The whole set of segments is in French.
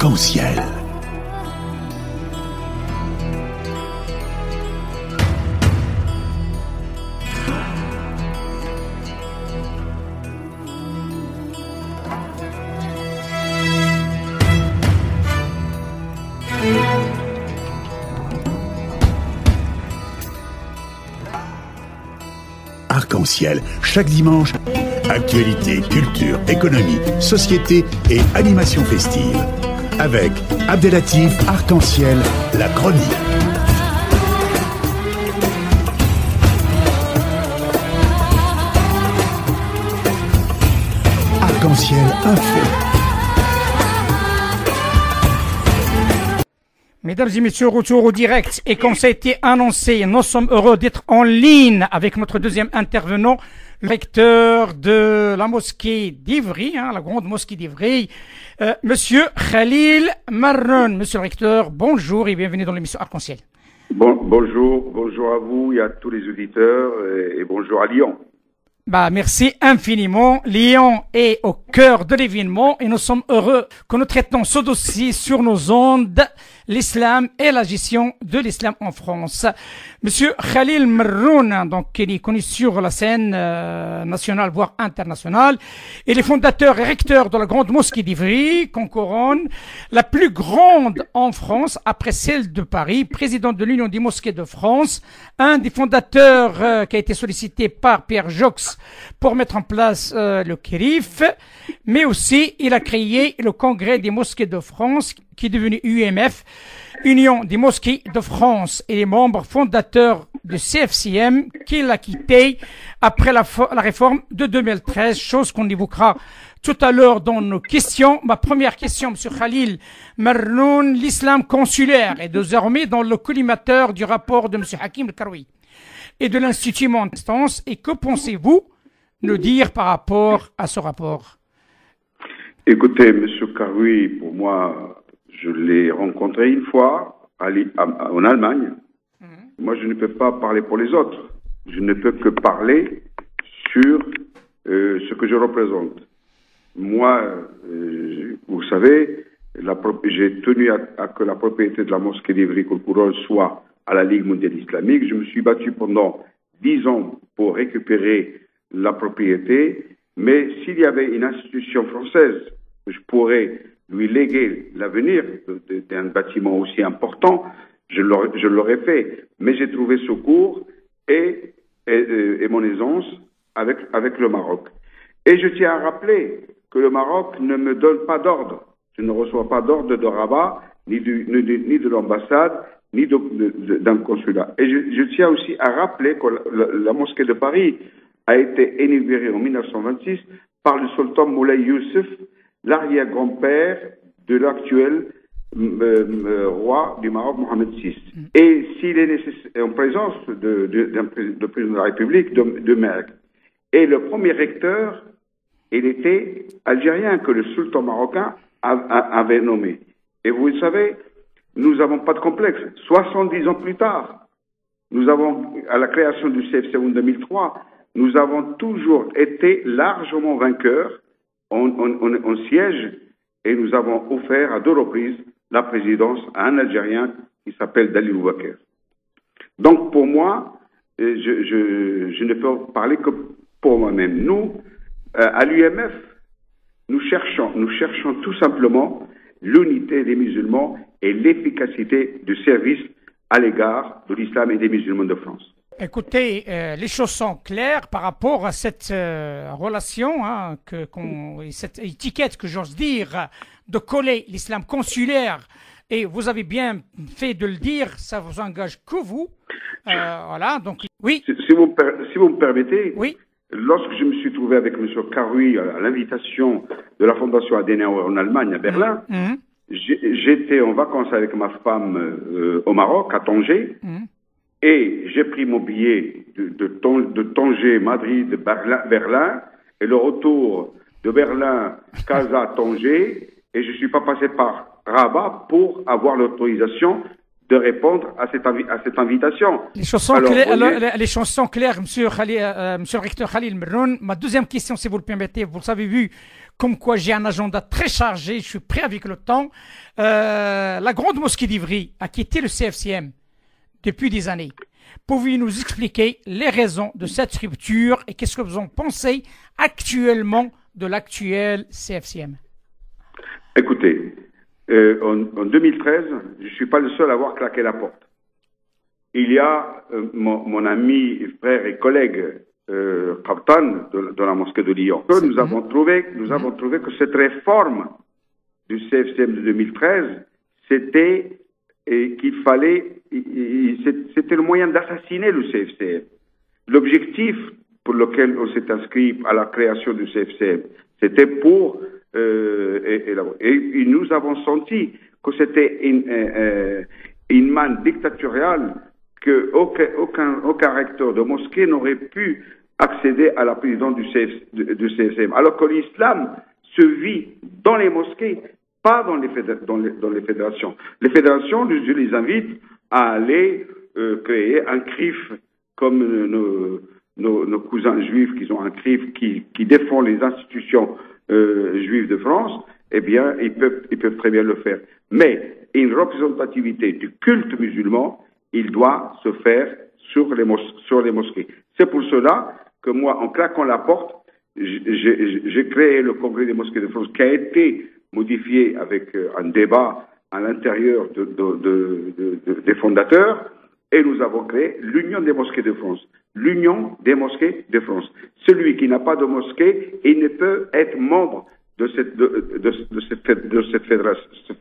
Arc-en-ciel. Arc-en-ciel, chaque dimanche, actualité, culture, économie, société et animation festive. Avec Abdelatif Arc-en-ciel, la chronique. Arc-en-ciel info. Mesdames et messieurs, retour au direct. Et comme ça a été annoncé, nous sommes heureux d'être en ligne avec notre deuxième intervenant, le recteur de la mosquée d'Ivry, la grande mosquée d'Ivry, Monsieur Khalil Marroun. Monsieur le recteur, bonjour et bienvenue dans l'émission Arc-en-ciel. Bonjour à vous et à tous les auditeurs et bonjour à Lyon. Merci infiniment. Lyon est au cœur de l'événement et nous sommes heureux que nous traitons ce dossier sur nos ondes, l'islam et la gestion de l'islam en France. Monsieur Khalil Marroun, donc, il est connu sur la scène nationale, voire internationale. Il est fondateur et recteur de la grande mosquée d'Ivry, qu'on couronne, la plus grande en France après celle de Paris, président de l'Union des mosquées de France, un des fondateurs qui a été sollicité par Pierre Jox pour mettre en place le KERIF, mais aussi il a créé le Congrès des mosquées de France qui est devenu UMF, Union des mosquées de France, et les membres fondateurs du CFCM qu'il a quitté après la réforme de 2013, chose qu'on évoquera tout à l'heure dans nos questions. Ma première question, Monsieur Khalil Marroun, l'islam consulaire est désormais dans le collimateur du rapport de Monsieur Hakim El-Karoui et de l'Institut Montestance. Et que pensez-vous nous dire par rapport à ce rapport? Écoutez, Monsieur Karoui, pour moi, je l'ai rencontré une fois en Allemagne. Moi, je ne peux pas parler pour les autres. Je ne peux que parler sur ce que je représente. Moi, vous savez, j'ai tenu à que la propriété de la mosquée d'Ivry-Courcouronnes soit à la Ligue mondiale islamique. Je me suis battu pendant 10 ans pour récupérer la propriété. Mais s'il y avait une institution française que je pourrais lui léguer l'avenir d'un bâtiment aussi important, je l'aurais fait. Mais j'ai trouvé secours et mon aisance avec le Maroc. Et je tiens à rappeler que le Maroc ne me donne pas d'ordre. Je ne reçois pas d'ordre de Rabat, ni de l'ambassade, ni d'un consulat. Et je tiens aussi à rappeler que la mosquée de Paris a été inaugurée en 1926 par le sultan Moulay Youssef, l'arrière-grand-père de l'actuel roi du Maroc, Mohamed VI. Et s'il est nécessaire, en présence de président de la République, de Merck. Et le premier recteur, il était algérien que le sultan marocain avait nommé. Et vous le savez, nous n'avons pas de complexe. 70 ans plus tard, nous avons, à la création du CFC en 2003, nous avons toujours été largement vainqueurs en siège et nous avons offert à 2 reprises la présidence à un Algérien qui s'appelle Dalil Boubaker. Donc pour moi, je ne peux parler que pour moi-même. Nous, à l'UMF, nous cherchons tout simplement l'unité des musulmans et l'efficacité du service à l'égard de l'islam et des musulmans de France. Écoutez, les choses sont claires par rapport à cette relation, cette étiquette que j'ose dire, de coller l'islam consulaire. Et vous avez bien fait de le dire, ça vous engage que vous. Voilà, donc oui. Si vous me permettez, oui. Lorsque je me suis trouvé avec M. Karoui à l'invitation de la Fondation Adenauer en Allemagne, à Berlin, j'étais en vacances avec ma femme au Maroc, à Tanger, et j'ai pris mon billet de Tanger, Madrid, Berlin, et le retour de Berlin, Casa, Tanger, et je ne suis pas passé par Rabat pour avoir l'autorisation de répondre à cette invitation. Les chansons claires, les chansons claires, monsieur le recteur Khalil Mernoun. Ma deuxième question, si vous le permettez, vous avez vu comme quoi j'ai un agenda très chargé, je suis prêt avec le temps. La grande mosquée d'Ivry a quitté le CFCM depuis des années. Pouvez-vous nous expliquer les raisons de cette rupture et qu'est-ce que vous en pensez actuellement de l'actuel CFCM? Écoutez, en 2013, je ne suis pas le seul à avoir claqué la porte. Il y a mon ami, frère et collègue Kaptan de la mosquée de Lyon. Nous avons trouvé que cette réforme du CFCM de 2013, c'était qu'il fallait, c'était le moyen d'assassiner le CFCM. L'objectif pour lequel on s'est inscrit à la création du CFCM, c'était pour et nous avons senti que c'était une manne dictatoriale, que aucun recteur de mosquée n'aurait pu accéder à la présidence du CFCM, alors que l'islam se vit dans les mosquées, pas dans les fédérations. Les fédérations, je les invite à aller créer un CRIF comme nos cousins juifs qui ont un CRIF qui défend les institutions juives de France. Eh bien, ils peuvent très bien le faire. Mais une représentativité du culte musulman, il doit se faire sur les mosquées. C'est pour cela que moi, en claquant la porte, j'ai créé le Congrès des mosquées de France qui a été modifié avec un débat à l'intérieur des fondateurs, et nous avons créé l'Union des mosquées de France. L'Union des mosquées de France. Celui qui n'a pas de mosquée, il ne peut être membre de cette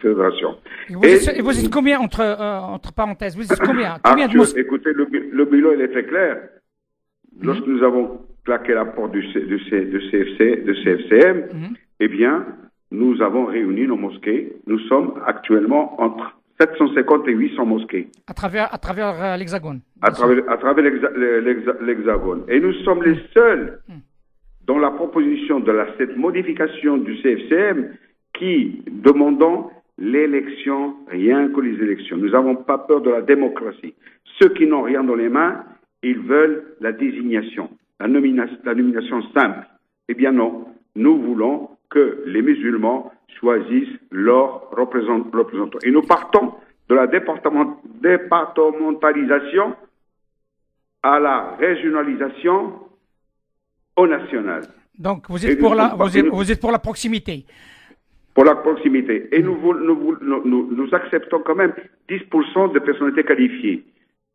fédération. Et vous êtes combien, entre parenthèses, vous êtes combien de mosquées? Écoutez, le bilan, il est très clair. Lorsque nous avons claqué la porte du CFCM, eh bien, nous avons réuni nos mosquées. Nous sommes actuellement entre 750 et 800 mosquées. À travers l'Hexagone. À travers l'Hexagone. Et nous sommes les seuls dans la proposition de cette modification du CFCM qui demandons l'élection, rien que les élections. Nous n'avons pas peur de la démocratie. Ceux qui n'ont rien dans les mains, ils veulent la désignation, la nomination simple. Eh bien non, nous voulons que les musulmans choisissent leurs représentants. Et nous partons de la départementalisation à la régionalisation au national. Donc vous êtes pour la proximité. Pour la proximité. Et nous acceptons quand même 10% de personnalités qualifiées.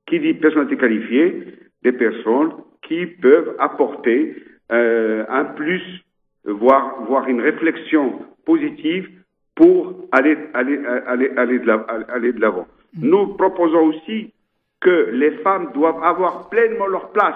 Qui dit personnalité qualifiée? Des personnes qui peuvent apporter un plus, voire une réflexion positive pour aller de l'avant. Nous proposons aussi que les femmes doivent avoir pleinement leur place.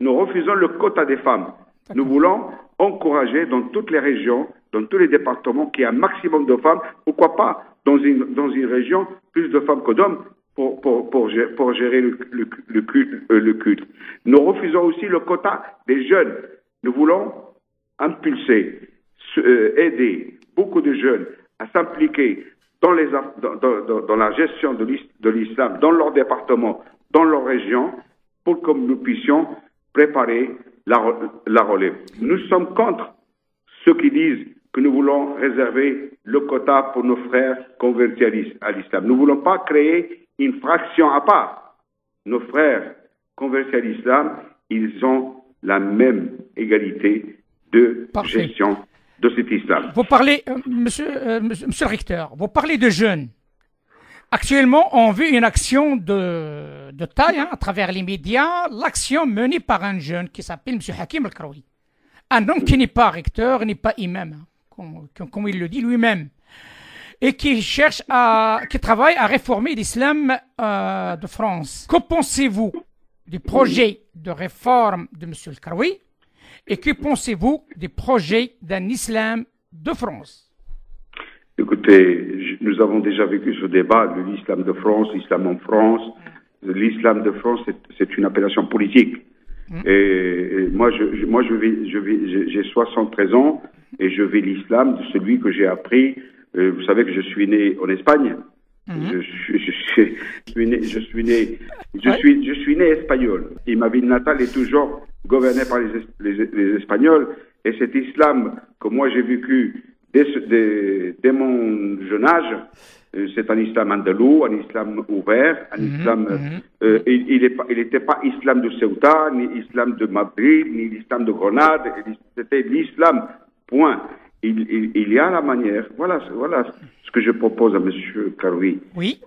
Nous refusons le quota des femmes. Nous voulons encourager dans toutes les régions, dans tous les départements, qu'il y ait un maximum de femmes. Pourquoi pas dans une région plus de femmes que d'hommes pour gérer le culte. Nous refusons aussi le quota des jeunes. Nous voulons impulser, aider beaucoup de jeunes à s'impliquer dans la gestion de l'islam, dans leur département, dans leur région, pour que nous puissions préparer la relève. Nous sommes contre ceux qui disent que nous voulons réserver le quota pour nos frères convertis à l'islam. Nous ne voulons pas créer une fraction à part. Nos frères convertis à l'islam, ils ont la même égalité de gestion de cet islam. Vous parlez, monsieur le recteur, vous parlez de jeunes. Actuellement, on vit une action de taille à travers les médias, l'action menée par un jeune qui s'appelle M. Hakim El-Kraoui. Un homme qui n'est pas recteur, n'est pas imam, comme il le dit lui-même, et qui travaille à réformer l'islam de France. Que pensez-vous du projet de réforme de M. El-Kraoui et que pensez-vous des projets d'un islam de France? Écoutez, nous avons déjà vécu ce débat de l'islam de France, l'islam en France. L'islam de France, c'est une appellation politique. Et moi, j'ai 73 ans et je vis l'islam de celui que j'ai appris. Vous savez que je suis né en Espagne. Je suis né espagnol. Et ma ville natale est toujours gouvernée par les Espagnols. Et cet islam que moi j'ai vécu dès mon jeune âge, c'est un islam andalou, un islam ouvert, un islam. Il n'était pas islam de Ceuta, ni islam de Madrid, ni l'islam de Grenade. C'était l'islam. Point. Il y a la manière. Voilà ce que je propose à Monsieur Karoui. Oui.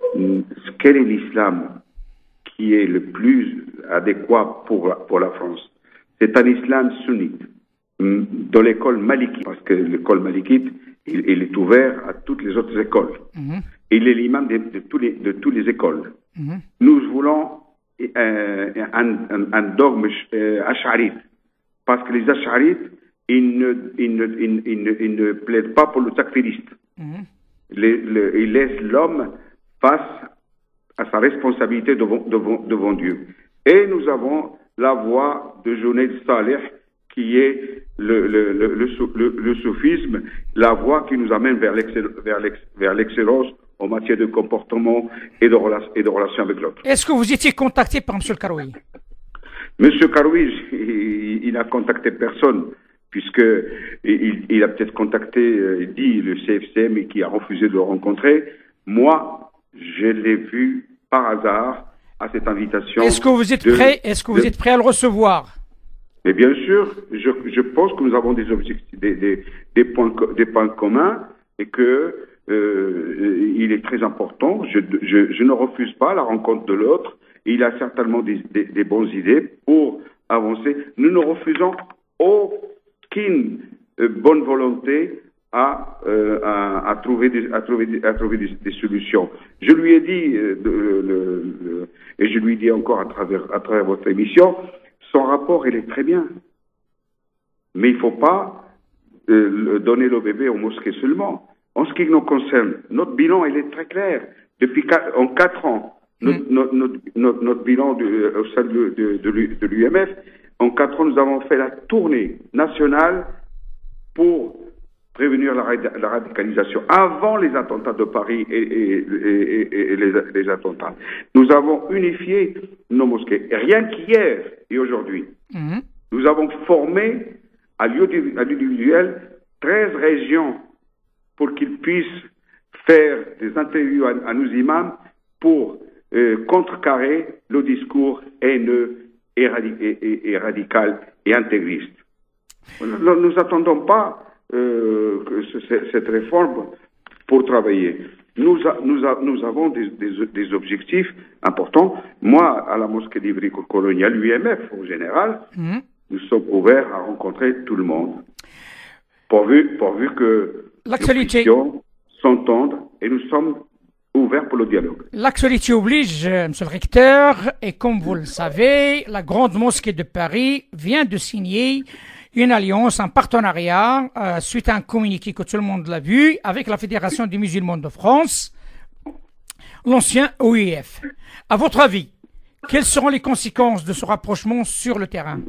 Quel est l'islam qui est le plus adéquat pour la France? C'est un islam sunnite de l'école malikite, parce que l'école malikite, il est ouvert à toutes les autres écoles. Il est l'imam de toutes les écoles. Nous voulons un dogme ash'arite, parce que les ash'arites, ils ne plaident pas pour le sacrifice. Ils laissent l'homme face à sa responsabilité devant Dieu. Et nous avons la voie de Junayd Saleh, qui est le soufisme, la voie qui nous amène vers l'excellence en matière de comportement et de relation avec l'autre. Est-ce que vous étiez contacté par M. Karoui? M. Karoui, il n'a contacté personne, puisque il a peut-être contacté, le CFCM, et qui a refusé de le rencontrer. Moi, je l'ai vu par hasard à cette invitation. Est-ce que vous êtes prêt? Est-ce que vous êtes prêt à le recevoir? Mais bien sûr, je pense que nous avons des objectifs, des points communs, et que il est très important. Je ne refuse pas la rencontre de l'autre. Il a certainement des bonnes idées pour avancer. Nous ne refusons aucune bonne volonté à trouver des solutions. Je lui ai dit, et je lui dis encore à travers votre émission, son rapport, il est très bien. Mais il ne faut pas donner le bébé aux mosquées seulement. En ce qui nous concerne, notre bilan, il est très clair. En 4 ans, notre bilan au sein de l'UMF, en 4 ans, nous avons fait la tournée nationale pour prévenir la radicalisation. Avant les attentats de Paris et les attentats, nous avons unifié nos mosquées. Et rien qu'hier et aujourd'hui, nous avons formé à l'individuel 13 régions pour qu'ils puissent faire des interviews à nos imams pour contrecarrer le discours haineux et radical et intégriste. Nous n'attendons pas cette réforme pour travailler. Nous avons des objectifs importants. Moi, à la mosquée d'Ivry coloniale, l'UMF en général, nous sommes ouverts à rencontrer tout le monde, pourvu que nous puissions s'entendre, et nous sommes ouverts pour le dialogue. L'actualité oblige, Monsieur le Recteur, et comme vous le savez, la Grande Mosquée de Paris vient de signer une alliance, un partenariat, suite à un communiqué que tout le monde l'a vu, avec la Fédération des musulmans de France, l'ancien OIF. À votre avis, quelles seront les conséquences de ce rapprochement sur le terrain?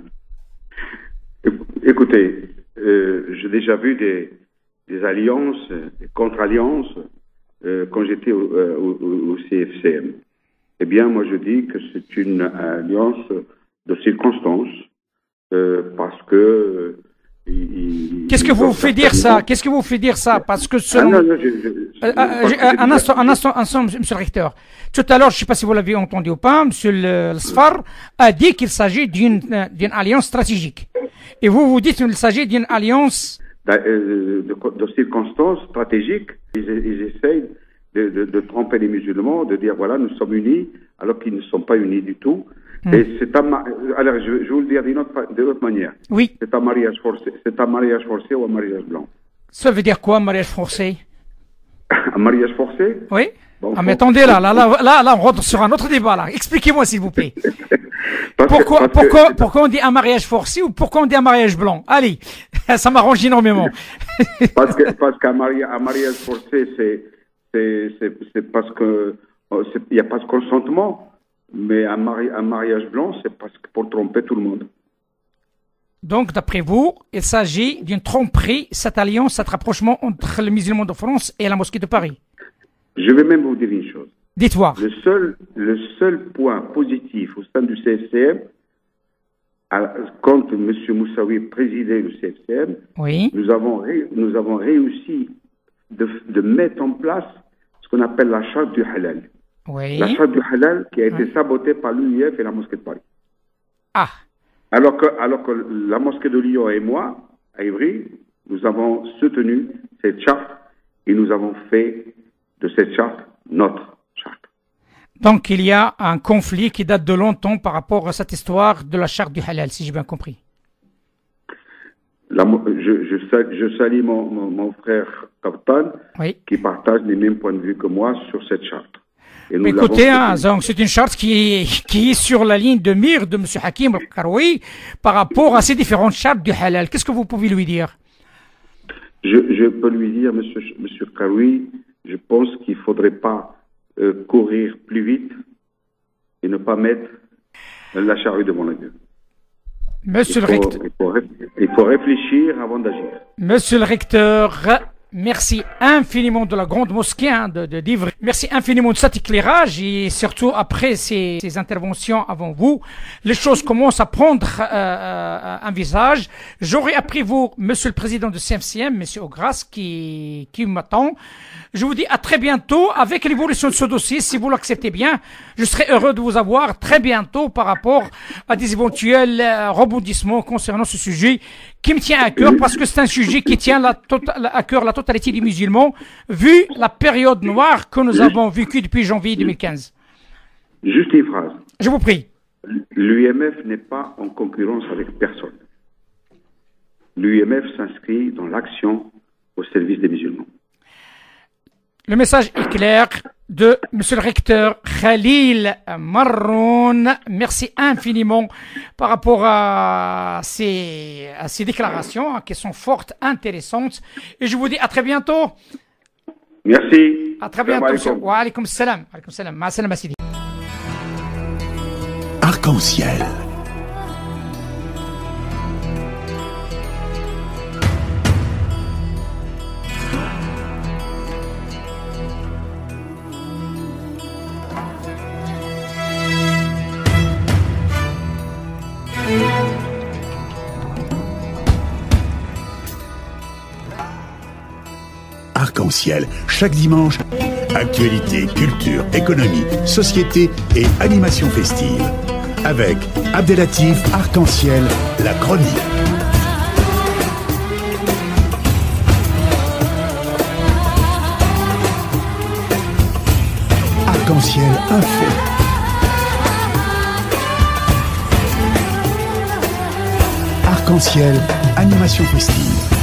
Écoutez, j'ai déjà vu des alliances, des contre-alliances, quand j'étais au CFCM. Eh bien, moi, je dis que c'est une alliance de circonstances, parce que... Qu'est-ce que vous fait dire ça? Qu'est-ce que vous fait dire ça? Parce que selon... un instant, monsieur le recteur. Tout à l'heure, je ne sais pas si vous l'avez entendu ou pas, monsieur Sfar a dit qu'il s'agit d'une alliance stratégique. Et vous dites qu'il s'agit d'une alliance... de circonstances stratégiques. Ils essayent de tromper les musulmans, de dire voilà, nous sommes unis, alors qu'ils ne sont pas unis du tout. Et alors, je vais vous le dire d'une autre manière. Oui. C'est un mariage forcé ou un mariage blanc. Ça veut dire quoi, un mariage forcé? Un mariage forcé? Oui. Bon, mais attendez, là, on rentre sur un autre débat, là. Expliquez-moi, s'il vous plaît. Pourquoi on dit un mariage forcé ou pourquoi on dit un mariage blanc? Allez, ça m'arrange énormément. parce qu'un mariage forcé, c'est parce que il n'y a pas de consentement. Mais un mariage blanc, c'est parce que pour tromper tout le monde. Donc, d'après vous, il s'agit d'une tromperie, cette alliance, cet rapprochement entre les musulmans de France et la mosquée de Paris? Je vais même vous dire une chose. Dites-moi. Le seul point positif au sein du CFCM, quand M. Moussaoui présidait le CFCM, Oui. nous avons réussi de mettre en place ce qu'on appelle la charte du halal. Oui. La charte du halal qui a été sabotée par l'UIF et la mosquée de Paris. Ah. Alors que la mosquée de Lyon et moi, à Ivry, nous avons soutenu cette charte et nous avons fait de cette charte notre charte. Donc, il y a un conflit qui date de longtemps par rapport à cette histoire de la charte du halal, si j'ai bien compris. Je salue mon frère Kaptan, Oui. qui partage les mêmes points de vue que moi sur cette charte. Et nous Mais écoutez, l'avons donc, c'est une charte qui est sur la ligne de mire de M. Hakim Al-Karoui par rapport à ces différentes chartes du halal. Qu'est-ce que vous pouvez lui dire? Je peux lui dire, monsieur Karoui, je pense qu'il ne faudrait pas courir plus vite et ne pas mettre la charrue devant la gueule. Monsieur le recteur. Il faut réfléchir avant d'agir. Monsieur le recteur, merci infiniment de la grande mosquée d'Ivry. Merci infiniment de cet éclairage et surtout après ces interventions avant vous, les choses commencent à prendre un visage. J'aurais après vous, monsieur le président du CFCM, monsieur Ogras, qui m'attend. Je vous dis à très bientôt avec l'évolution de ce dossier. Si vous l'acceptez bien, je serai heureux de vous avoir très bientôt par rapport à des éventuels rebondissements concernant ce sujet qui me tient à cœur parce que c'est un sujet qui tient à cœur la totalité des musulmans vu la période noire que nous avons vécue depuis janvier 2015. Juste une phrase. Je vous prie. L'UMF n'est pas en concurrence avec personne. L'UMF s'inscrit dans l'action au service des musulmans. Le message est clair de monsieur le recteur Khalil Marroun. Merci infiniment par rapport à ces déclarations qui sont fortes, intéressantes. Et je vous dis à très bientôt. Merci. À très bientôt. Wa alaykoum salam. Alaykoum salam. Ma salam Sidi. Arc-en-ciel. Arc-en-ciel, chaque dimanche, actualité, culture, économie, société et animation festive. Avec Abdelatif Arc-en-ciel, la chronique. Arc-en-ciel info. Arc-en-ciel, animation festive.